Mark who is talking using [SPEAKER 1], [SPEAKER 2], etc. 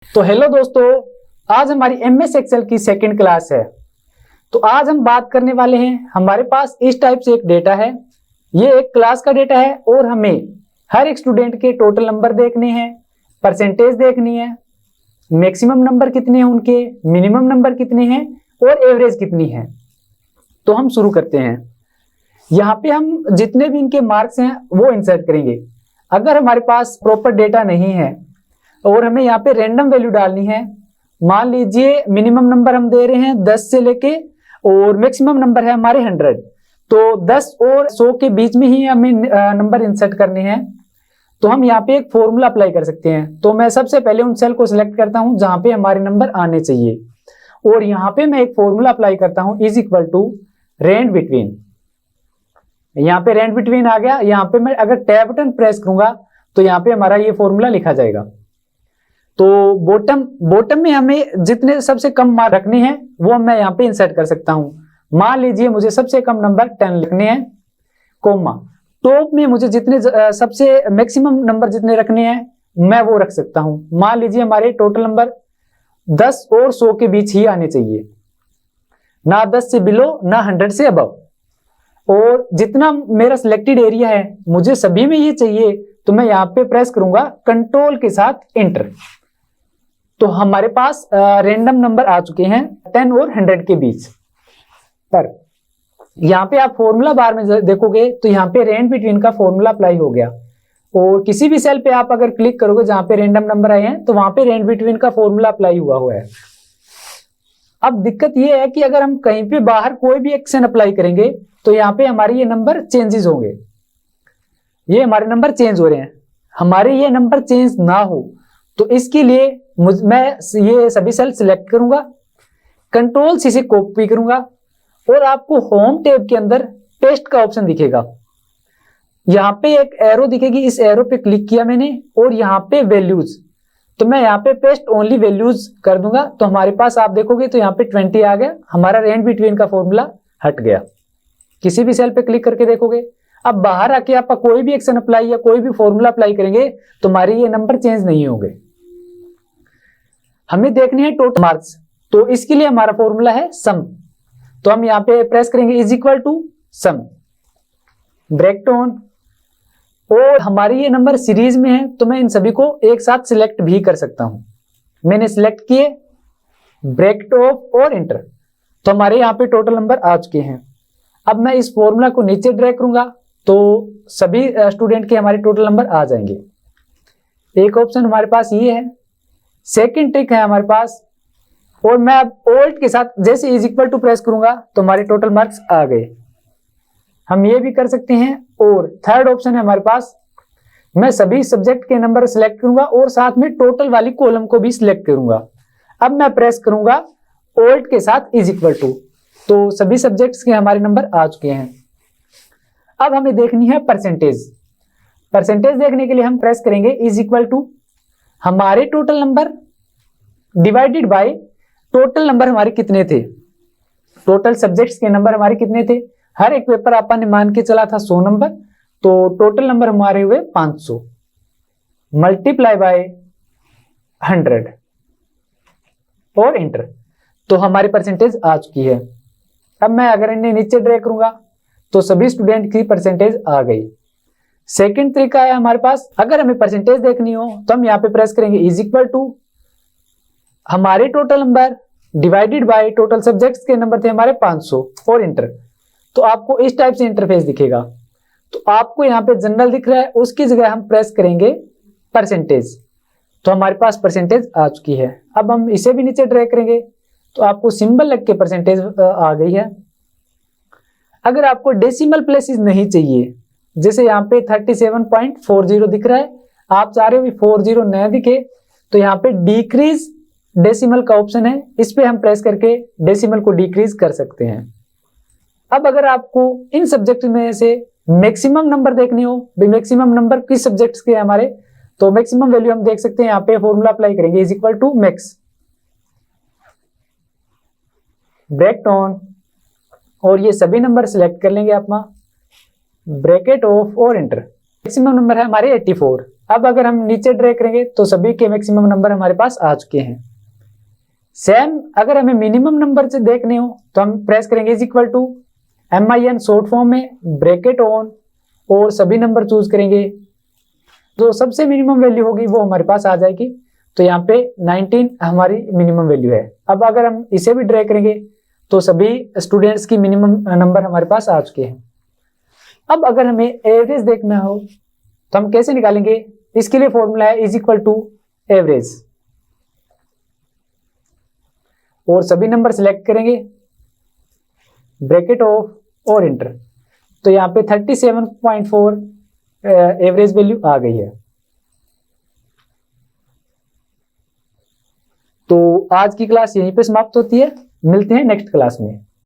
[SPEAKER 1] तो हेलो दोस्तों, आज हमारी एमएस एक्सेल की सेकंड क्लास है। तो आज हम बात करने वाले हैं, हमारे पास इस टाइप से एक डेटा है। ये एक क्लास का डेटा है और हमें हर एक स्टूडेंट के टोटल नंबर देखने हैं, परसेंटेज देखनी है, मैक्सिमम नंबर कितने हैं उनके, मिनिमम नंबर कितने हैं और एवरेज कितनी है। तो हम शुरू करते हैं। यहाँ पे हम जितने भी इनके मार्क्स हैं वो इंसर्ट करेंगे। अगर हमारे पास प्रॉपर डेटा नहीं है और हमें यहाँ पे रैंडम वैल्यू डालनी है, मान लीजिए मिनिमम नंबर हम दे रहे हैं 10 से लेके और मैक्सिमम नंबर है हमारे 100, तो 10 और 100 के बीच में ही हमें नंबर इंसर्ट करने हैं। तो हम यहाँ पे एक फॉर्मूला अप्लाई कर सकते हैं। तो मैं सबसे पहले उन सेल को सिलेक्ट करता हूँ जहां पे हमारे नंबर आने चाहिए और यहाँ पे मैं एक फॉर्मूला अप्लाई करता हूँ, is equal to range between. यहाँ पे रेंज बिटवीन आ गया। यहाँ पे मैं अगर टैब बटन प्रेस करूंगा तो यहाँ पे हमारा ये फॉर्मूला लिखा जाएगा। तो बॉटम में हमें जितने सबसे कम मार्क रखने हैं वो मैं यहाँ पे इंसर्ट कर सकता हूँ। मान लीजिए मुझे सबसे कम नंबर 10 लिखने हैं, कोमा टॉप में मुझे जितने सबसे मैक्सिमम नंबर जितने रखने हैं मैं वो रख सकता हूँ। मान लीजिए हमारे टोटल नंबर 10 और 100 के बीच ही आने चाहिए, ना 10 से बिलो ना 100 से अबव। और जितना मेरा सिलेक्टेड एरिया है मुझे सभी में ये चाहिए, तो मैं यहाँ पे प्रेस करूंगा कंट्रोल के साथ एंटर। तो हमारे पास रैंडम नंबर आ चुके हैं 10 और 100 के बीच। पर यहाँ पे आप फॉर्मूला बार में देखोगे तो यहाँ पे रेंज बिटवीन का फॉर्मूला अप्लाई हो गया। और किसी भी सेल पे आप अगर क्लिक करोगे जहां पे रैंडम नंबर आए हैं तो वहां पे रेंज बिटवीन का फॉर्मूला अप्लाई हुआ है। अब दिक्कत ये है कि अगर हम कहीं पे बाहर कोई भी एक्शन अप्लाई करेंगे तो यहाँ पे हमारे ये नंबर चेंजेस होंगे। ये हमारे नंबर चेंज हो रहे हैं, हमारे ये नंबर चेंज ना हो तो इसके लिए मैं ये सभी सेल सिलेक्ट करूंगा, कंट्रोल सी से कॉपी करूंगा और आपको होम टैब के अंदर पेस्ट का ऑप्शन दिखेगा। यहाँ पे एक एरो दिखेगी, इस एरो पे क्लिक किया मैंने और यहाँ पे वैल्यूज, तो मैं यहाँ पे पेस्ट ओनली वैल्यूज कर दूंगा। तो हमारे पास आप देखोगे तो यहाँ पे 20 आ गया, हमारा रेंज बिटवीन का फॉर्मूला हट गया। किसी भी सेल पे क्लिक करके देखोगे। अब बाहर आके आप कोई भी एक्शन अप्लाई या कोई भी फॉर्मूला अप्लाई करेंगे तो हमारे ये नंबर चेंज नहीं होंगे। हमें देखनी है टोटल मार्क्स, तो इसके लिए हमारा फॉर्मूला है सम। तो हम यहाँ पे प्रेस करेंगे is equal to sum, bracket on. और हमारी ये नंबर सीरीज में है तो मैं इन सभी को एक साथ सिलेक्ट भी कर सकता हूं। मैंने सिलेक्ट किए, ब्रैकेट ऑफ और एंटर। तो हमारे यहाँ पे टोटल नंबर आ चुके हैं। अब मैं इस फॉर्मूला को नीचे ड्रैग करूंगा तो सभी स्टूडेंट के हमारे टोटल नंबर आ जाएंगे। एक ऑप्शन हमारे पास ये है, सेकंड ट्रिक है हमारे पास। और मैं अब ऑल्ट के साथ जैसे इज इक्वल टू प्रेस करूंगा तो हमारे टोटल मार्क्स आ गए। हम ये भी कर सकते हैं। और थर्ड ऑप्शन है हमारे पास, मैं सभी सब्जेक्ट के नंबर सिलेक्ट करूंगा और साथ में टोटल वाली कॉलम को भी सिलेक्ट करूंगा। अब मैं प्रेस करूंगा ऑल्ट के साथ इज इक्वल टू, तो सभी सब्जेक्ट्स के हमारे नंबर आ चुके हैं। अब हमें देखनी है परसेंटेज। परसेंटेज देखने के लिए हम प्रेस करेंगे इज इक्वल टू हमारे total number divided by total number हमारे कितने थे, टोटल सब्जेक्ट्स के नंबर हमारे कितने थे। हर एक पेपर अपन ने मान के चला था 100 नंबर, तो टोटल नंबर हमारे हुए 500 मल्टीप्लाई बाय 100 और एंटर। तो हमारी परसेंटेज आ चुकी है। अब मैं अगर इन्हें नीचे ड्रैग करूंगा तो सभी स्टूडेंट की परसेंटेज आ गई। सेकंड तरीका है हमारे पास, अगर हमें परसेंटेज देखनी हो तो हम यहाँ पे प्रेस करेंगे इज इक्वल टू हमारे total number divided by total subjects के नंबर थे हमारे 500 और एंटर। तो आपको इस टाइप से इंटरफेस दिखेगा। तो आपको यहाँ पे जनरल दिख रहा है, उसकी जगह हम प्रेस करेंगे परसेंटेज। तो हमारे पास परसेंटेज आ चुकी है। अब हम इसे भी नीचे ड्रैग करेंगे तो आपको सिंबल लग के परसेंटेज आ गई है। अगर आपको डेसिमल प्लेसेस नहीं चाहिए, जैसे यहाँ पे 37.40 दिख रहा है, आप चाह रहे हो 40 न दिखे, तो यहाँ पे डिक्रीज डेसिमल का ऑप्शन है, इस पे हम प्रेस करके डेसिमल को डिक्रीज कर सकते हैं। अब अगर आपको इन सब्जेक्ट में से मैक्सिमम नंबर देखनी हो, मैक्सिमम नंबर किस सब्जेक्ट्स के हमारे, तो मैक्सिमम वैल्यू हम देख सकते हैं। यहाँ पे फॉर्मूला अप्लाई करेंगे is equal to max, bracket on और ये सभी नंबर सिलेक्ट कर लेंगे अपना, ब्रैकेट ऑफ और एंटर। मैक्सिमम नंबर है हमारे 84। अब अगर हम नीचे ड्रैग करेंगे तो सभी के मैक्सिमम नंबर हमारे पास आ चुके हैं। सेम अगर हमें मिनिमम नंबर से देखने हो तो हम प्रेस करेंगे is equal to MIN short form में ब्रैकेट ऑन और सभी नंबर चूज करेंगे। जो सबसे मिनिमम वैल्यू होगी वो हमारे पास आ जाएगी। तो यहाँ पे 19 हमारी मिनिमम वैल्यू है। अब अगर हम इसे भी ड्रैग करेंगे तो सभी स्टूडेंट्स की मिनिमम नंबर हमारे पास आ चुके हैं। अब अगर हमें एवरेज देखना हो तो हम कैसे निकालेंगे? इसके लिए फॉर्मूला है इज इक्वल टू एवरेज और सभी नंबर सिलेक्ट करेंगे, ब्रैकेट ऑफ और इंटर। तो यहाँ पे 37.4 एवरेज वैल्यू आ गई है। तो आज की क्लास यहीं पे समाप्त होती है। मिलते हैं नेक्स्ट क्लास में।